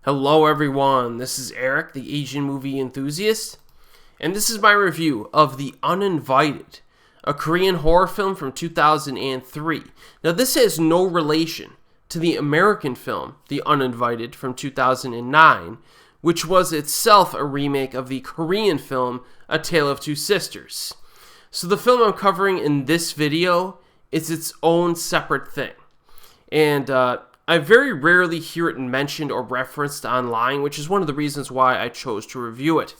Hello everyone, this is Erik, the Asian movie enthusiast, and this is my review of The Uninvited, a Korean horror film from 2003. Now this has no relation to the American film, The Uninvited, from 2009, which was itself a remake of the Korean film, A Tale of Two Sisters. So the film I'm covering in this video is its own separate thing, and I very rarely hear it mentioned or referenced online, which is one of the reasons why I chose to review it.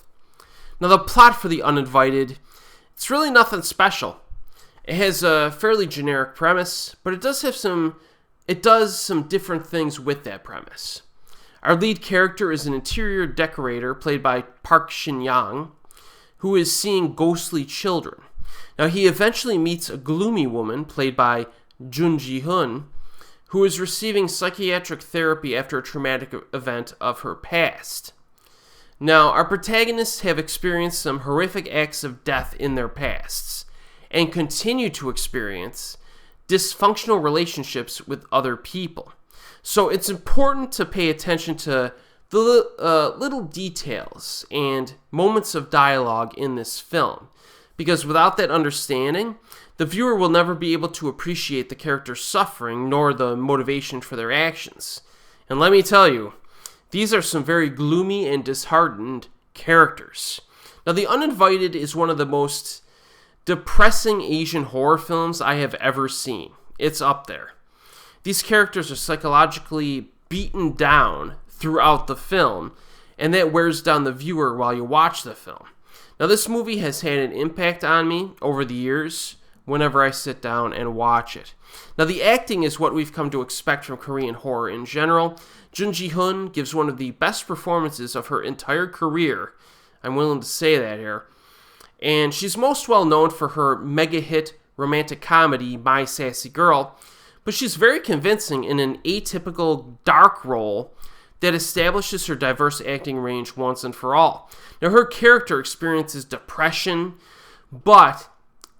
Now, the plot for The Uninvited, it's really nothing special. It has a fairly generic premise, but it does some different things with that premise. Our lead character is an interior decorator played by Park Shin-yang, who is seeing ghostly children. Now, he eventually meets a gloomy woman played by Jun Ji-hyun, who is receiving psychiatric therapy after a traumatic event of her past. Now, our protagonists have experienced some horrific acts of death in their pasts, and continue to experience dysfunctional relationships with other people. So it's important to pay attention to the little details and moments of dialogue in this film, because without that understanding, the viewer will never be able to appreciate the character's suffering nor the motivation for their actions. And let me tell you, these are some very gloomy and disheartened characters. Now, The Uninvited is one of the most depressing Asian horror films I have ever seen. It's up there. These characters are psychologically beaten down throughout the film, and that wears down the viewer while you watch the film. Now, this movie has had an impact on me over the years whenever I sit down and watch it. Now, the acting is what we've come to expect from Korean horror in general. Jun Ji-hyun gives one of the best performances of her entire career. I'm willing to say that here. And she's most well known for her mega hit romantic comedy, My Sassy Girl, but she's very convincing in an atypical dark role that establishes her diverse acting range once and for all. Now, her character experiences depression, but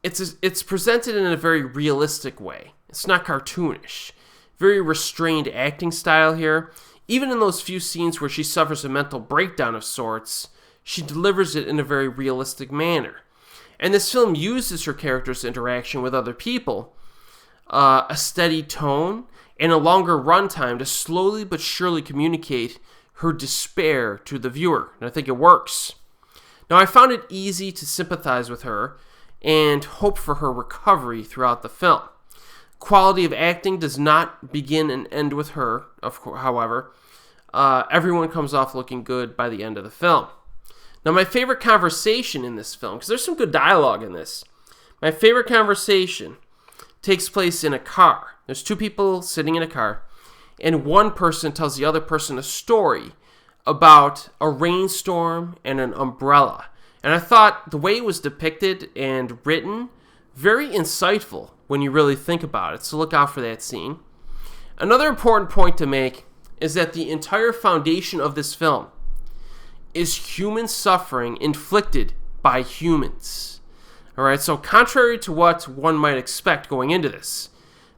it's presented in a very realistic way. It's not cartoonish. Very restrained acting style here. Even in those few scenes where she suffers a mental breakdown of sorts, she delivers it in a very realistic manner. And this film uses her character's interaction with other people, a steady tone, and a longer runtime to slowly but surely communicate her despair to the viewer. And I think it works. Now, I found it easy to sympathize with her and hope for her recovery throughout the film. Quality of acting does not begin and end with her, however. Everyone comes off looking good by the end of the film. Now, my favorite conversation in this film, because there's some good dialogue in this, my favorite conversation takes place in a car. There's two people sitting in a car, and one person tells the other person a story about a rainstorm and an umbrella. And I thought the way it was depicted and written, very insightful when you really think about it. So look out for that scene. Another important point to make is that the entire foundation of this film is human suffering inflicted by humans. Alright, so contrary to what one might expect going into this,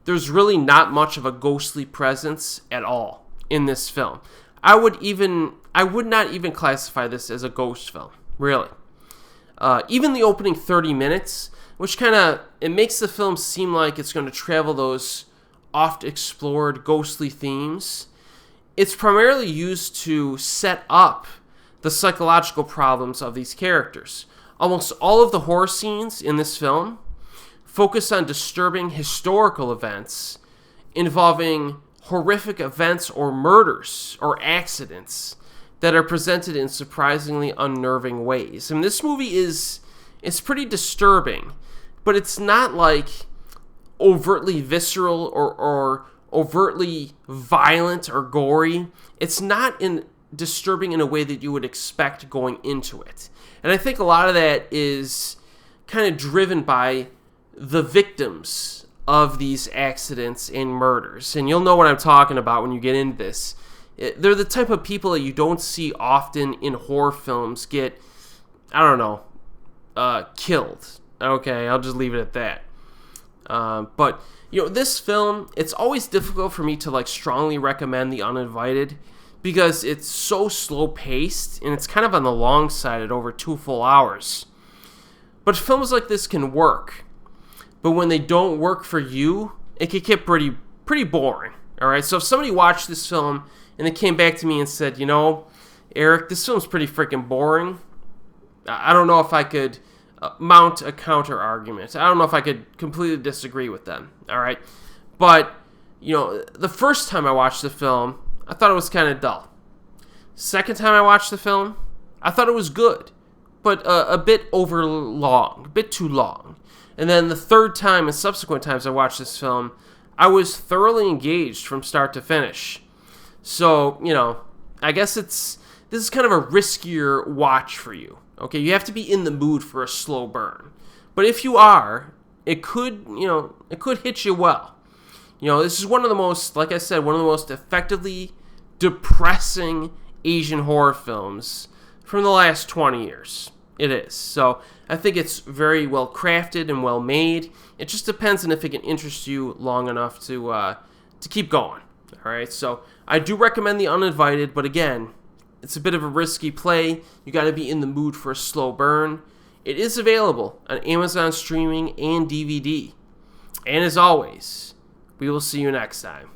there's really not much of a ghostly presence at all in this film. I would not even classify this as a ghost film, really. Even the opening 30 minutes, which it makes the film seem like it's going to travel those oft-explored ghostly themes. It's primarily used to set up the psychological problems of these characters. Almost all of the horror scenes in this film focus on disturbing historical events involving horrific events or murders or accidents that are presented in surprisingly unnerving ways. And this movie is pretty disturbing, but it's not like overtly visceral or overtly violent or gory. It's not disturbing in a way that you would expect going into it. And I think a lot of that is kind of driven by the victims of these accidents and murders. And you'll know what I'm talking about when you get into this. They're the type of people that you don't see often in horror films get, killed. Okay, I'll just leave it at that. But, this film, it's always difficult for me to, strongly recommend The Uninvited because it's so slow paced and it's kind of on the long side at over 2 full hours. But films like this can work. But when they don't work for you, it can get pretty boring. All right. So if somebody watched this film and they came back to me and said, you know, Erik, this film's pretty freaking boring. I don't know if I could mount a counter argument. I don't know if I could completely disagree with them. All right. But, you know, the first time I watched the film, I thought it was kind of dull. Second time I watched the film, I thought it was good, but a bit over long, a bit too long. And then the third time and subsequent times I watched this film, I was thoroughly engaged from start to finish. So, you know, I guess this is kind of a riskier watch for you. Okay, you have to be in the mood for a slow burn. But if you are, it could hit you well. You know, this is one of the most, like I said, one of the most effectively depressing Asian horror films from the last 20 years. It is. So I think it's very well crafted and well made. It just depends on if it can interest you long enough to keep going. All right. So I do recommend The Uninvited, but again, it's a bit of a risky play. You got to be in the mood for a slow burn. It is available on Amazon streaming and DVD. And as always, we will see you next time.